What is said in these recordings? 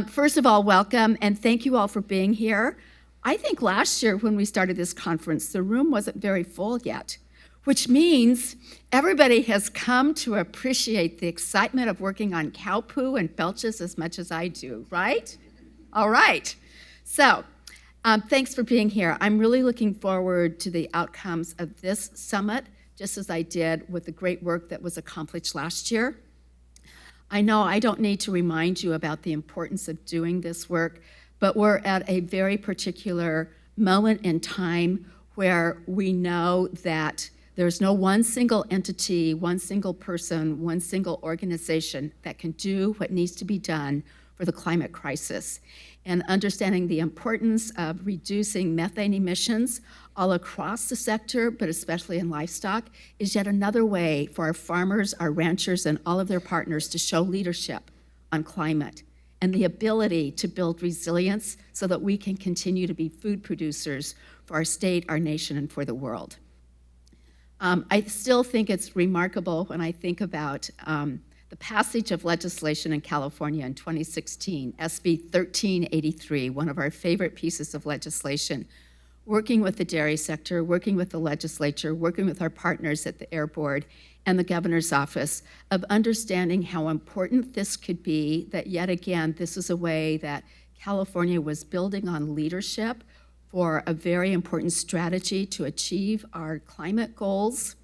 First of all, welcome, and thank you all for being here. I think last year when we started this conference, the room wasn't very full yet, which means everybody has come to appreciate the excitement of working on cow poo and belches as much as I do, right? All right. So, thanks for being here. I'm really looking forward to the outcomes of this summit, just as I did with the great work that was accomplished last year. I know I don't need to remind you about the importance of doing this work, but we're at a very particular moment in time where we know that there's no one single entity, one single person, one single organization that can do what needs to be done for the climate crisis. And understanding the importance of reducing methane emissions all across the sector, but especially in livestock, is yet another way for our farmers, our ranchers, and all of their partners to show leadership on climate and the ability to build resilience so that we can continue to be food producers for our state, our nation, and for the world. I still think it's remarkable when I think about the passage of legislation in California in 2016, SB 1383, one of our favorite pieces of legislation, working with the dairy sector, working with the legislature, working with our partners at the Air Board and the governor's office, of understanding how important this could be, that yet again, this is a way that California was building on leadership for a very important strategy to achieve our climate goals,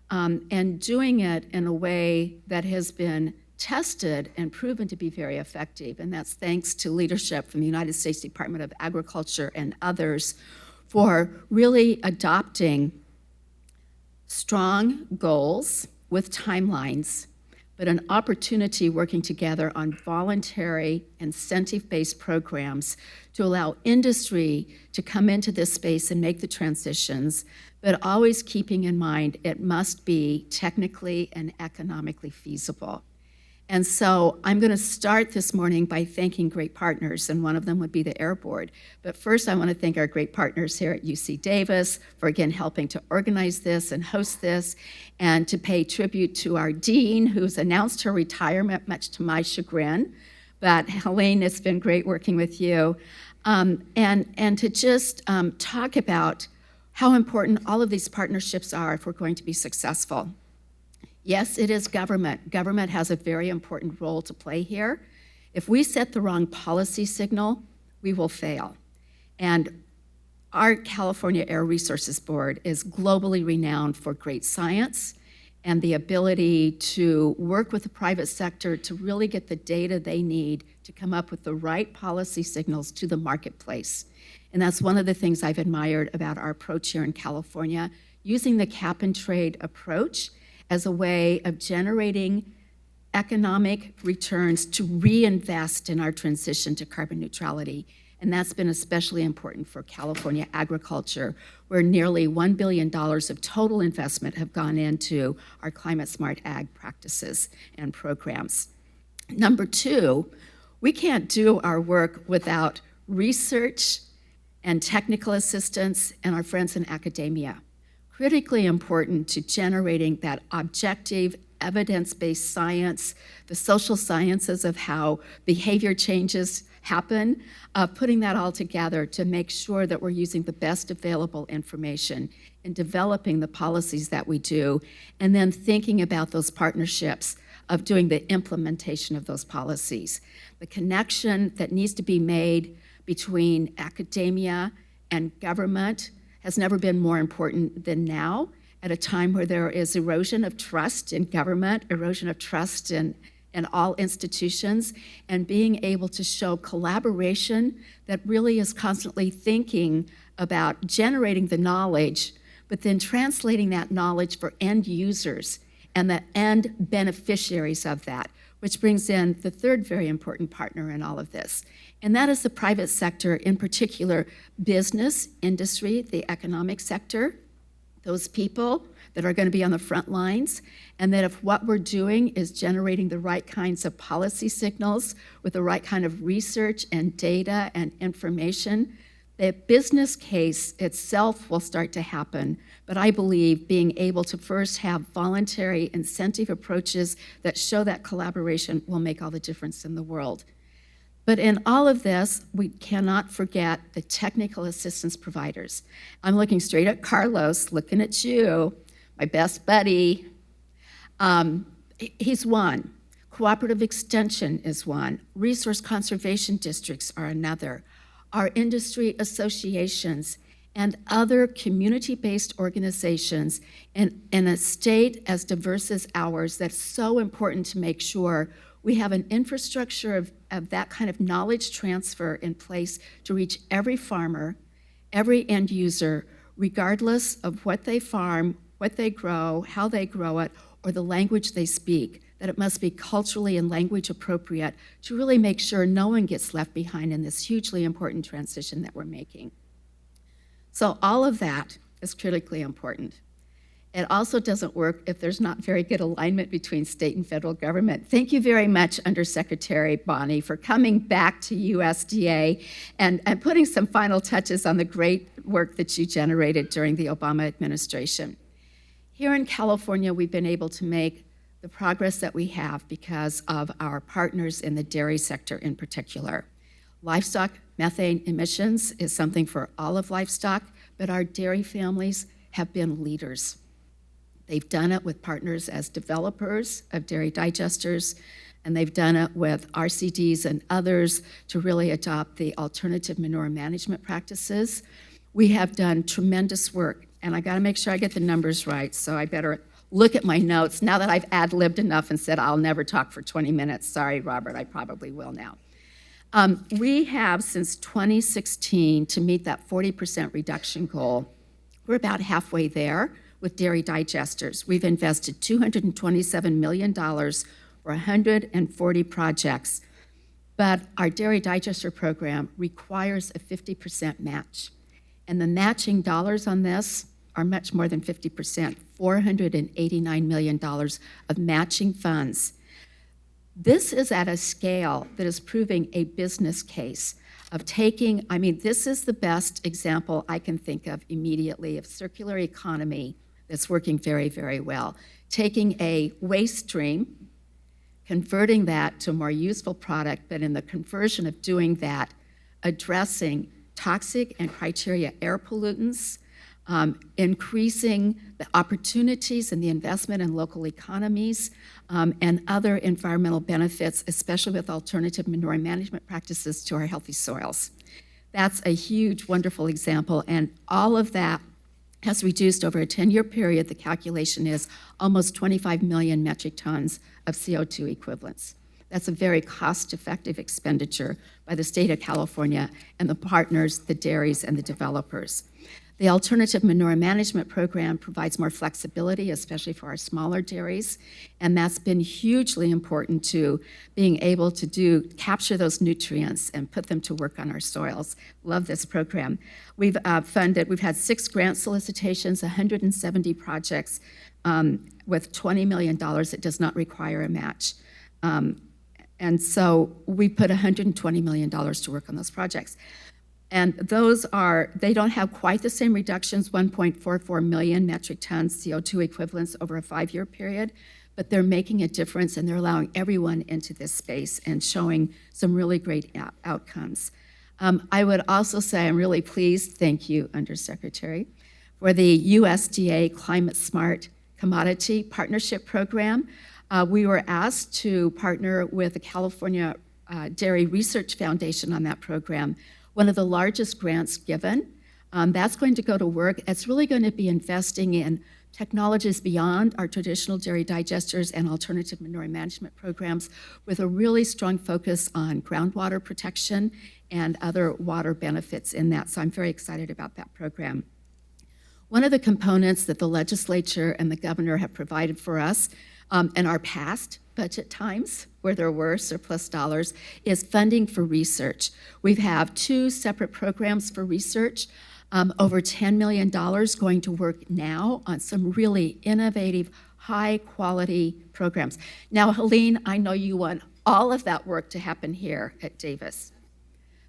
and doing it in a way that has been tested and proven to be very effective. And that's thanks to leadership from the United States Department of Agriculture and others for really adopting strong goals with timelines, but an opportunity working together on voluntary incentive-based programs to allow industry to come into this space and make the transitions, but always keeping in mind it must be technically and economically feasible. And so I'm going to start this morning by thanking great partners, and one of them would be the Air Board. But first, I want to thank our great partners here at UC Davis for, again, helping to organize this and host this, and to pay tribute to our dean, who's announced her retirement, much to my chagrin. But Helene, it's been great working with you. And to just talk about how important all of these partnerships are if we're going to be successful. Yes, it is government. Government has a very important role to play here. If we set the wrong policy signal, we will fail. And our California Air Resources Board is globally renowned for great science and the ability to work with the private sector to really get the data they need to come up with the right policy signals to the marketplace. And that's one of the things I've admired about our approach here in California, using the cap and trade approach as a way of generating economic returns to reinvest in our transition to carbon neutrality. And that's been especially important for California agriculture, where nearly $1 billion of total investment have gone into our climate smart ag practices and programs. Number two, we can't do our work without research and technical assistance and our friends in academia. Critically important to generating that objective, evidence-based science, the social sciences of how behavior changes happen, putting that all together to make sure that we're using the best available information in developing the policies that we do, and then thinking about those partnerships of doing the implementation of those policies. The connection that needs to be made between academia and government has never been more important than now, at a time where there is erosion of trust in government, erosion of trust in all institutions, and being able to show collaboration that really is constantly thinking about generating the knowledge, but then translating that knowledge for end users and the end beneficiaries of that, which brings in the third very important partner in all of this. And that is the private sector, in particular business, industry, the economic sector, those people that are going to be on the front lines, and that if what we're doing is generating the right kinds of policy signals with the right kind of research and data and information, the business case itself will start to happen. But I believe being able to first have voluntary incentive approaches that show that collaboration will make all the difference in the world. But in all of this, we cannot forget the technical assistance providers. I'm looking straight at Carlos, looking at you, my best buddy. He's one. Cooperative extension is one. Resource conservation districts are another. Our industry associations and other community-based organizations in a state as diverse as ours, that's so important to make sure we have an infrastructure of that kind of knowledge transfer in place to reach every farmer, every end user, regardless of what they farm, what they grow, how they grow it, or the language they speak, that it must be culturally and language appropriate to really make sure no one gets left behind in this hugely important transition that we're making. So all of that is critically important. It also doesn't work if there's not very good alignment between state and federal government. Thank you very much, Undersecretary Bonnie, for coming back to USDA and putting some final touches on the great work that you generated during the Obama administration. Here in California, we've been able to make the progress that we have because of our partners in the dairy sector in particular. Livestock methane emissions is something for all of livestock, but our dairy families have been leaders. They've done it with partners as developers of dairy digesters, and they've done it with RCDs and others to really adopt the alternative manure management practices. We have done tremendous work, and I gotta make sure I get the numbers right, so I better look at my notes now that I've ad-libbed enough and said I'll never talk for 20 minutes. Sorry, Robert, I probably will now. We have, since 2016, to meet that 40% reduction goal, we're about halfway there with dairy digesters. We've invested $227 million for 140 projects, but our dairy digester program requires a 50% match. And the matching dollars on this are much more than 50%, $489 million of matching funds. This is at a scale that is proving a business case of taking, this is the best example I can think of immediately of circular economy that's working very, very well. Taking a waste stream, converting that to a more useful product, but in the conversion of doing that, addressing toxic and criteria air pollutants, increasing the opportunities and the investment in local economies, and other environmental benefits, especially with alternative manure management practices to our healthy soils. That's a huge, wonderful example, and all of that has reduced over a 10-year period. The calculation is almost 25 million metric tons of CO2 equivalents. That's a very cost-effective expenditure by the state of California and the partners, the dairies, and the developers. The Alternative Manure Management Program provides more flexibility, especially for our smaller dairies, and that's been hugely important to being able to capture those nutrients and put them to work on our soils. Love this program. We've had 6 grant solicitations, 170 projects with $20 million. It does not require a match. And so we put $120 million to work on those projects. And they don't have quite the same reductions, 1.44 million metric tons CO2 equivalents over a 5-year period, but they're making a difference and they're allowing everyone into this space and showing some really great outcomes. I would also say I'm really pleased, thank you, Undersecretary, for the USDA Climate Smart Commodity Partnership Program. We were asked to partner with the California Dairy Research Foundation on that program, one of the largest grants given. That's going to go to work. It's really going to be investing in technologies beyond our traditional dairy digesters and alternative manure management programs with a really strong focus on groundwater protection and other water benefits in that. So I'm very excited about that program. One of the components that the legislature and the governor have provided for us in our past budget times, where there were surplus dollars, is funding for research. We have 2 separate programs for research, over $10 million going to work now on some really innovative, high-quality programs. Now, Helene, I know you want all of that work to happen here at Davis.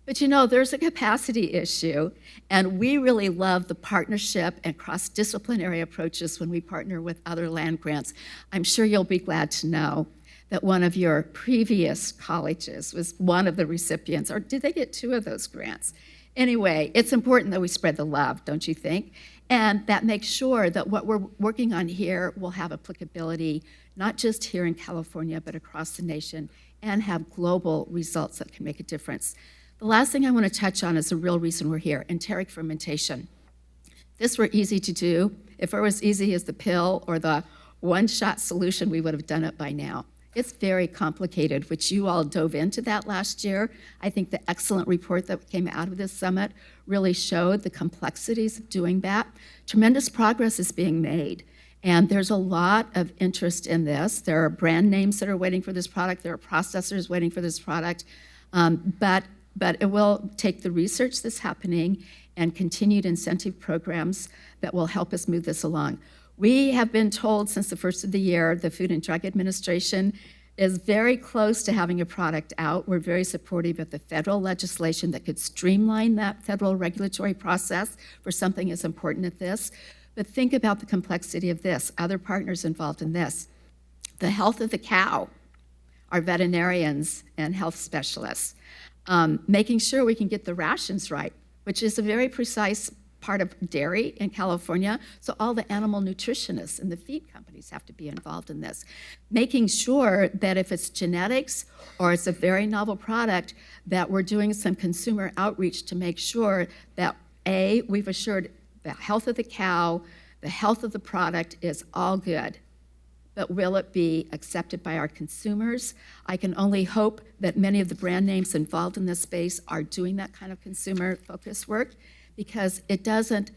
But there's a capacity issue, and we really love the partnership and cross-disciplinary approaches when we partner with other land grants. I'm sure you'll be glad to know that one of your previous colleges was one of the recipients, or did they get 2 of those grants? Anyway, it's important that we spread the love, don't you think? And that makes sure that what we're working on here will have applicability, not just here in California, but across the nation, and have global results that can make a difference. The last thing I want to touch on is the real reason we're here, enteric fermentation. This were easy to do. If it was easy as the pill or the one-shot solution, we would have done it by now. It's very complicated, which you all dove into that last year. I think the excellent report that came out of this summit really showed the complexities of doing that. Tremendous progress is being made, and there's a lot of interest in this. There are brand names that are waiting for this product. There are processors waiting for this product, but it will take the research that's happening and continued incentive programs that will help us move this along. We have been told since the first of the year, the Food and Drug Administration is very close to having a product out. We're very supportive of the federal legislation that could streamline that federal regulatory process for something as important as this. But think about the complexity of this, other partners involved in this. The health of the cow, our veterinarians and health specialists, making sure we can get the rations right, which is a very precise part of dairy in California, so all the animal nutritionists and the feed companies have to be involved in this. Making sure that if it's genetics or it's a very novel product, that we're doing some consumer outreach to make sure that, A, we've assured the health of the cow, the health of the product is all good, but will it be accepted by our consumers? I can only hope that many of the brand names involved in this space are doing that kind of consumer-focused work, because it doesn't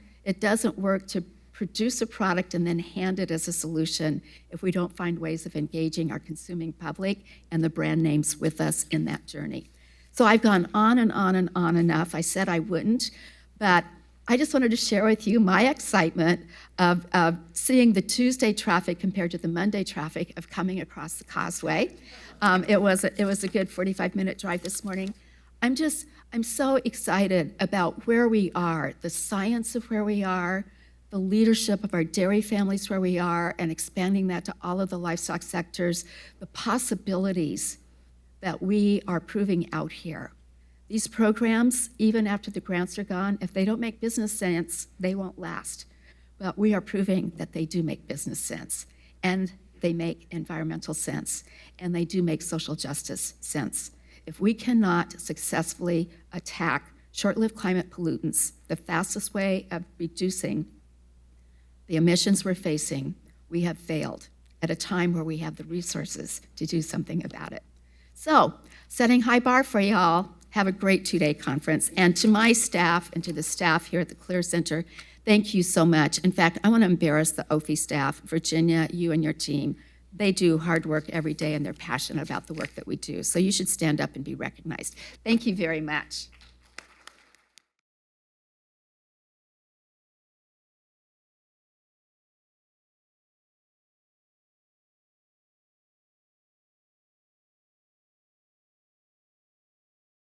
work to produce a product and then hand it as a solution if we don't find ways of engaging our consuming public and the brand names with us in that journey. So I've gone on and on and on enough. I said I wouldn't, but I just wanted to share with you my excitement of seeing the Tuesday traffic compared to the Monday traffic of coming across the causeway. It was a good 45-minute drive this morning. I'm so excited about where we are, the science of where we are, the leadership of our dairy families where we are, and expanding that to all of the livestock sectors, the possibilities that we are proving out here. These programs, even after the grants are gone, if they don't make business sense, they won't last. But we are proving that they do make business sense, and they make environmental sense, and they do make social justice sense. If we cannot successfully attack short-lived climate pollutants, the fastest way of reducing the emissions we're facing, we have failed at a time where we have the resources to do something about it. So, setting high bar for y'all. Have a great 2-day conference. And to my staff and to the staff here at the Clear Center, thank you so much. In fact, I want to embarrass the OFI staff. Virginia, you and your team, they do hard work every day, and they're passionate about the work that we do. So you should stand up and be recognized. Thank you very much.